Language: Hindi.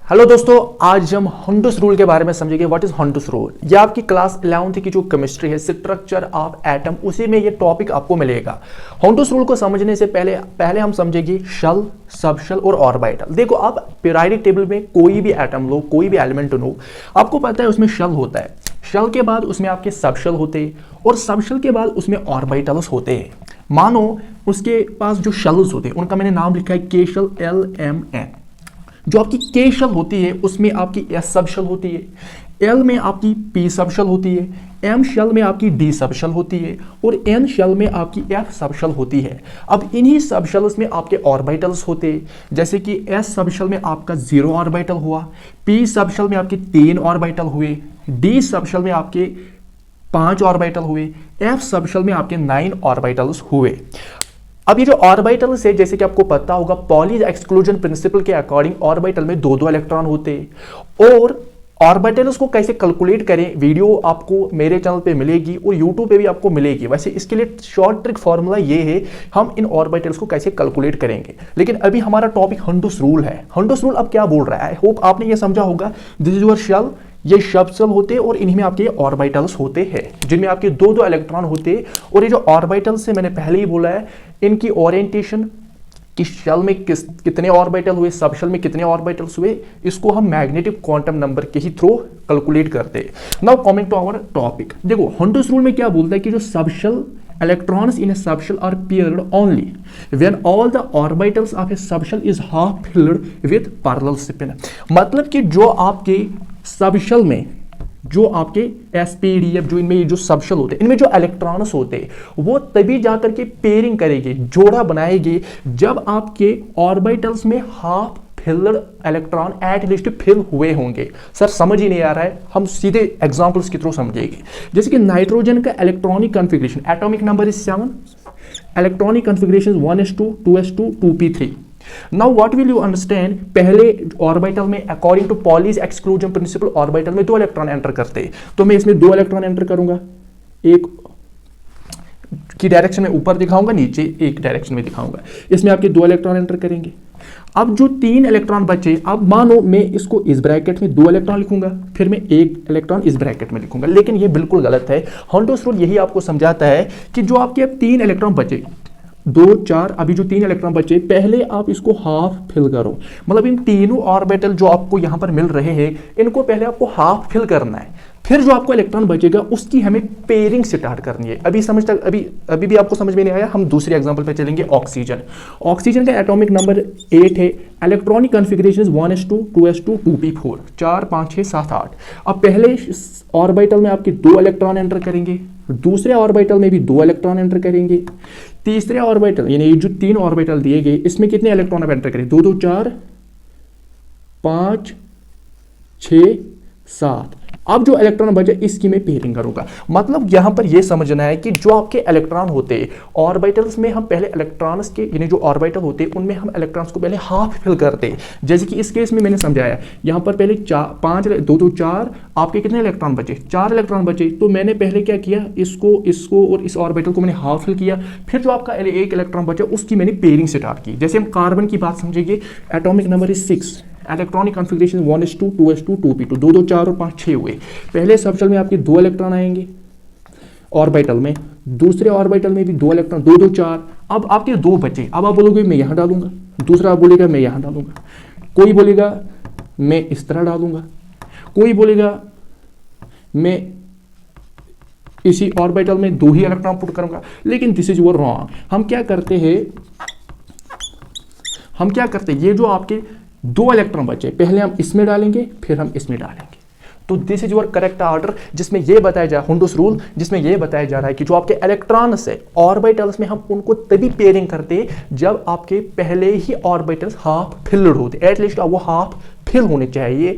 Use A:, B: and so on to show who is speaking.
A: हेलो दोस्तों, आज हम हंडूस रूल के बारे में समझेंगे। What is Hund's rule? ये आपकी क्लास 11th की जो केमिस्ट्री है, स्ट्रक्चर ऑफ एटम, उसी में ये टॉपिक आपको मिलेगा। हंडूस रूल को समझने से पहले हम समझेंगे शेल, सबशेल और ऑर्बिटल। देखो, आप पीरियोडिक टेबल में कोई भी एटम लो, कोई भी एलिमेंट लो, आपको पता है उसमें शेल होता है। शेल के बाद उसमें आपके सबशेल होते हैं और सबशेल के बाद उसमें ऑर्बिटल्स होते हैं। मानो उसके पास जो शेल्स होते हैं उनका मैंने नाम लिखा है के शेल, LMN। जो आपकी के शेल होती है उसमें आपकी S सबशेल होती है, L में आपकी P सबशेल होती है, M शेल में आपकी D सबशेल होती है और N शेल में आपकी F सबशेल होती है। अब इन्हीं सबशेल्स में आपके ऑर्बिटल्स होते हैं, जैसे कि S सबशेल में आपका 0 ऑर्बिटल हुआ, P सबशेल में आपके 3 ऑर्बिटल हुए, D सबशेल में आपके 5 ऑर्बिटल हुए, F सबशेल में आपके 9 ऑर्बिटल्स हुए। अब ये जो ऑर्बिटल्स है, जैसे कि आपको पता होगा पॉली एक्सक्लूजन प्रिंसिपल के अकॉर्डिंग ऑर्बिटल में 2-2 इलेक्ट्रॉन होते हैं। और ऑर्बिटल्स को कैसे कैलकुलेट करें, वीडियो आपको मेरे चैनल पे मिलेगी और यूट्यूब पे भी आपको मिलेगी। वैसे इसके लिए शॉर्ट ट्रिक फॉर्मूला ये है, हम इन ऑर्बिटल्स को कैसे कैलकुलेट करेंगे। लेकिन अभी हमारा टॉपिक हंडूस रूल है। हंडूस रूल अब क्या बोल रहा है, आई होप आपने ये समझा होगा। दिस इज योर शेल, ये सबशेल होते हैं और इन्हीं में आपके ऑर्बिटल्स होते हैं, जिनमें आपके 2-2 इलेक्ट्रॉन होते हैं। और ये जो ऑर्बिटल्स है, मैंने पहले ही बोला है, इनकी ओरिएंटेशन कि शेल में कितने ऑर्बिटल हुए, सबशेल में कितने ऑर्बिटल्स हुए, इसको हम मैग्नेटिक क्वांटम नंबर के ही थ्रू कैलकुलेट करते हैं। Now coming to our topic. देखो, हंडूस रूल में क्या बोलता है कि जो subshell electrons in a subshell are paired only when all the orbitals of a subshell is half filled with parallel spin। मतलब कि जो आपके सबशेल में जो आपके SPDF, जो इनमें ये जो सबशेल होते हैं, इनमें जो इलेक्ट्रॉन्स होते हैं वो तभी जाकर के पेयरिंग करेंगे, जोड़ा बनाएंगे, जब आपके ऑर्बिटल्स में half filled electron at least fill हुए होंगे। सर समझ ही नहीं आ रहा है, हम सीधे एग्जांपल्स के थ्रू समझेंगे। जैसे कि नाइट्रोजन का electronic configuration, atomic number is 7, electronic configuration 1s2, 2s2, 2p3। Now what will you understand, पहले ऑर्बिटल में according to Pauli's exclusion principle orbital में 2 इलेक्ट्रॉन एंटर करते हैं, तो मैं इसमें 2 इलेक्ट्रॉन एंटर करूंगा, एक की डायरेक्शन में ऊपर दिखाऊंगा, नीचे एक डायरेक्शन में दिखाऊंगा। इसमें आपके 2 इलेक्ट्रॉन एंटर करेंगे। अब जो 3 इलेक्ट्रॉन बचे, अब मानो मैं इसको इस ब्रैकेट में 2 इलेक्ट्रॉन लिखूंगा, फिर मैं 1 इलेक्ट्रॉन इस ब्रैकेट में लिखूंगा, लेकिन ये बिल्कुल गलत है। हंडूस रूल यही आपको समझाता है कि जो आपके अब 3 इलेक्ट्रॉन बचे, 2, 4, अभी जो 3 इलेक्ट्रॉन बचे, पहले आप इसको हाफ फिल करो। मतलब इन तीनों ऑर्बिटल जो आपको यहां पर मिल रहे हैं, इनको पहले आपको हाफ फिल करना है, फिर जो आपको इलेक्ट्रॉन बचेगा उसकी हमें पेयरिंग स्टार्ट करनी है। अभी भी आपको समझ में नहीं आया, हम दूसरे एग्जांपल पे चलेंगे। ऑक्सीजन, ऑक्सीजन का एटॉमिक नंबर 8 है, electronic configuration 1s2, 2s2, 2p4, 4, 5, 6, 7, 8। अब पहले ऑर्बिटल में आपके 2 इलेक्ट्रॉन एंटर करेंगे, दूसरे ऑर्बिटल में भी 2 इलेक्ट्रॉन एंटर करेंगे, तीसरे ऑर्बिटल यानी जो 3 ऑर्बिटल दिए गए, इसमें कितने इलेक्ट्रॉन अब एंटर करें, 2, 2, 4, 5, 6, 7। अब जो इलेक्ट्रॉन बचे इसकी मैं पेयरिंग करूंगा। मतलब यहां पर यह समझना है कि जो आपके इलेक्ट्रॉन होते हैं ऑर्बिटल्स में, हम पहले इलेक्ट्रॉन्स के यानी जो ऑर्बिटल होते हैं उनमें हम इलेक्ट्रॉन्स को पहले हाफ फिल करते हैं। जैसे कि इस केस में मैंने समझाया, यहां पर पहले 2, 2, 4 आपके कितने इलेक्ट्रॉन बचे, 4 इलेक्ट्रॉन बचे, तो मैंने पहले क्या किया, इसको और इस ऑर्बिटल को मैंने हाफ फिल किया, फिर जो आपका 1 इलेक्ट्रॉन बचा उसकी मैंने पेयरिंग स्टार्ट की। जैसे हम कार्बन की बात समझेंगे, atomic number is 6, electronic configuration 1s2, 2s2, 2p2, 2, 2, 4 और 5, 6 हुए। पहले सबशेल में आपके 2 इलेक्ट्रॉन आएंगे ऑर्बिटल में, दूसरे ऑर्बिटल में भी 2 इलेक्ट्रॉन, 2, 2, 4। अब आपके 2 बचे, अब आप बोलोगे मैं यहां डालूंगा, दूसरा आप बोलेगा मैं यहां डालूंगा, कोई बोलेगा मैं इस तरह डालूंगा, कोई बोलेगा मैं इसी ऑर्बिटल में 2 ही इलेक्ट्रॉन पुट करूंगा। लेकिन दिस इज योर रॉन्ग। हम क्या करते हैं, ये जो आपके 2 इलेक्ट्रॉन बचे, पहले हम इसमें डालेंगे, फिर हम इसमें डालेंगे। तो this is your correct order, जिसमें यह बताया जा हंडूस रूल, जिसमें यह बताया जा रहा है कि जो आपके इलेक्ट्रॉन्स है ऑर्बिटल्स में, हम उनको तभी पेयरिंग करते हैं जब आपके पहले ही ऑर्बिटल्स हाफ फिल्ड होते, एटलीस्ट वो हाफ फिल होने चाहिए।